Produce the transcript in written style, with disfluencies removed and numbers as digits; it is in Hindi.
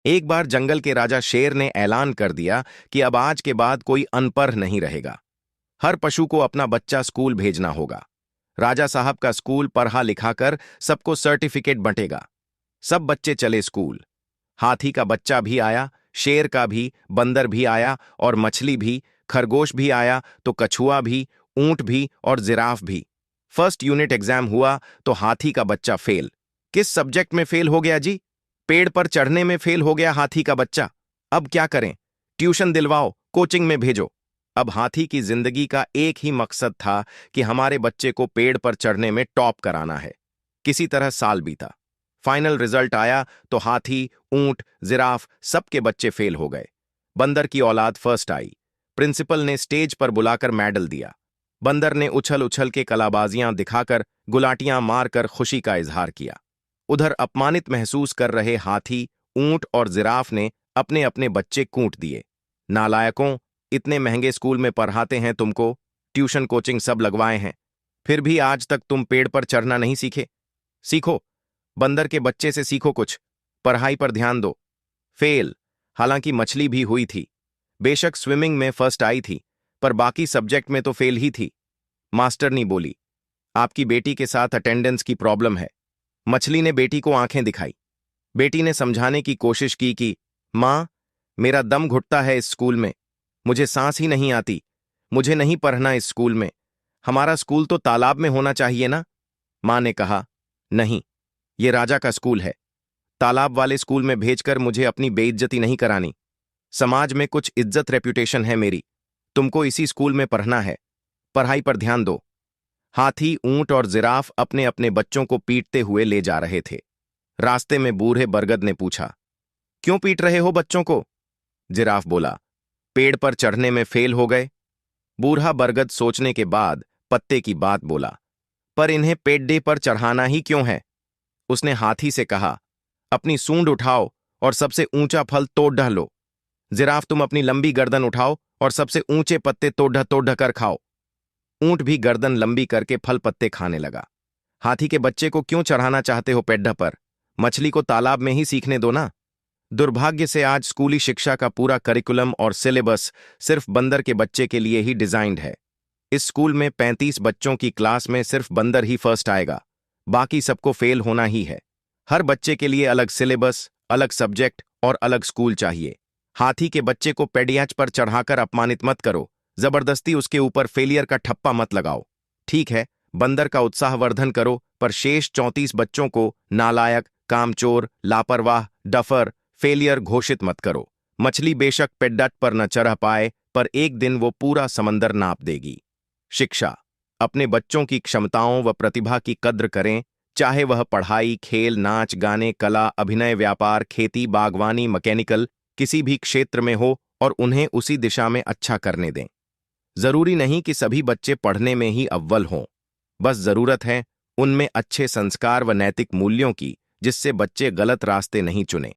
एक बार जंगल के राजा शेर ने ऐलान कर दिया कि अब आज के बाद कोई अनपढ़ नहीं रहेगा। हर पशु को अपना बच्चा स्कूल भेजना होगा। राजा साहब का स्कूल पढ़ा लिखाकर सबको सर्टिफिकेट बंटेगा। सब बच्चे चले स्कूल। हाथी का बच्चा भी आया, शेर का भी, बंदर भी आया और मछली भी, खरगोश भी आया तो कछुआ भी, ऊंट भी और जिराफ भी। फर्स्ट यूनिट एग्जाम हुआ तो हाथी का बच्चा फेल। किस सब्जेक्ट में फेल हो गया जी? पेड़ पर चढ़ने में फेल हो गया हाथी का बच्चा। अब क्या करें? ट्यूशन दिलवाओ, कोचिंग में भेजो। अब हाथी की जिंदगी का एक ही मकसद था कि हमारे बच्चे को पेड़ पर चढ़ने में टॉप कराना है। किसी तरह साल बीता। फाइनल रिजल्ट आया तो हाथी, ऊंट, जिराफ सबके बच्चे फेल हो गए। बंदर की औलाद फर्स्ट आई। प्रिंसिपल ने स्टेज पर बुलाकर मेडल दिया। बंदर ने उछल उछल के कलाबाजियां दिखाकर, गुलाटियां मारकर खुशी का इजहार किया। उधर अपमानित महसूस कर रहे हाथी, ऊंट और जिराफ ने अपने अपने बच्चे कूट दिए। नालायकों, इतने महंगे स्कूल में पढ़ाते हैं तुमको, ट्यूशन कोचिंग सब लगवाए हैं, फिर भी आज तक तुम पेड़ पर चढ़ना नहीं सीखे। सीखो, बंदर के बच्चे से सीखो कुछ, पढ़ाई पर ध्यान दो। फेल। हालांकि मछली भी हुई थी। बेशक स्विमिंग में फर्स्ट आई थी, पर बाकी सब्जेक्ट में तो फेल ही थी। मास्टरनी बोली, आपकी बेटी के साथ अटेंडेंस की प्रॉब्लम है। मछली ने बेटी को आंखें दिखाई। बेटी ने समझाने की कोशिश की कि मां, मेरा दम घुटता है इस स्कूल में, मुझे सांस ही नहीं आती, मुझे नहीं पढ़ना इस स्कूल में। हमारा स्कूल तो तालाब में होना चाहिए ना। मां ने कहा, नहीं, ये राजा का स्कूल है। तालाब वाले स्कूल में भेजकर मुझे अपनी बेइज्जती नहीं करानी। समाज में कुछ इज्जत रेप्यूटेशन है मेरी। तुमको इसी स्कूल में पढ़ना है, पढ़ाई पर ध्यान दो। हाथी, ऊंट और जिराफ अपने अपने बच्चों को पीटते हुए ले जा रहे थे। रास्ते में बूढ़े बरगद ने पूछा, क्यों पीट रहे हो बच्चों को? जिराफ बोला, पेड़ पर चढ़ने में फेल हो गए। बूढ़ा बरगद सोचने के बाद पत्ते की बात बोला, पर इन्हें पेड्डे पर चढ़ाना ही क्यों है? उसने हाथी से कहा, अपनी सूंड उठाओ और सबसे ऊंचा फल तोड़ ढह लो। जिराफ, तुम अपनी लंबी गर्दन उठाओ और सबसे ऊंचे पत्ते तोड़ ढह कर खाओ। ऊंट भी गर्दन लंबी करके फल पत्ते खाने लगा। हाथी के बच्चे को क्यों चढ़ाना चाहते हो पेड्डा पर? मछली को तालाब में ही सीखने दो ना। दुर्भाग्य से आज स्कूली शिक्षा का पूरा करिकुलम और सिलेबस सिर्फ बंदर के बच्चे के लिए ही डिजाइंड है। इस स्कूल में 35 बच्चों की क्लास में सिर्फ बंदर ही फर्स्ट आएगा, बाकी सबको फेल होना ही है। हर बच्चे के लिए अलग सिलेबस, अलग सब्जेक्ट और अलग स्कूल चाहिए। हाथी के बच्चे को पेडियाच पर चढ़ाकर अपमानित मत करो, जबरदस्ती उसके ऊपर फेलियर का ठप्पा मत लगाओ। ठीक है, बंदर का उत्साहवर्धन करो, पर शेष 34 बच्चों को नालायक, कामचोर, लापरवाह, डफर, फेलियर घोषित मत करो। मछली बेशक पेड्डा पर न चढ़ पाए, पर एक दिन वो पूरा समंदर नाप देगी। शिक्षा। अपने बच्चों की क्षमताओं व प्रतिभा की कद्र करें, चाहे वह पढ़ाई, खेल, नाच, गाने, कला, अभिनय, व्यापार, खेती, बागवानी, मैकेनिकल, किसी भी क्षेत्र में हो, और उन्हें उसी दिशा में अच्छा करने दें। जरूरी नहीं कि सभी बच्चे पढ़ने में ही अव्वल हों, बस जरूरत है उनमें अच्छे संस्कार व नैतिक मूल्यों की, जिससे बच्चे गलत रास्ते नहीं चुने।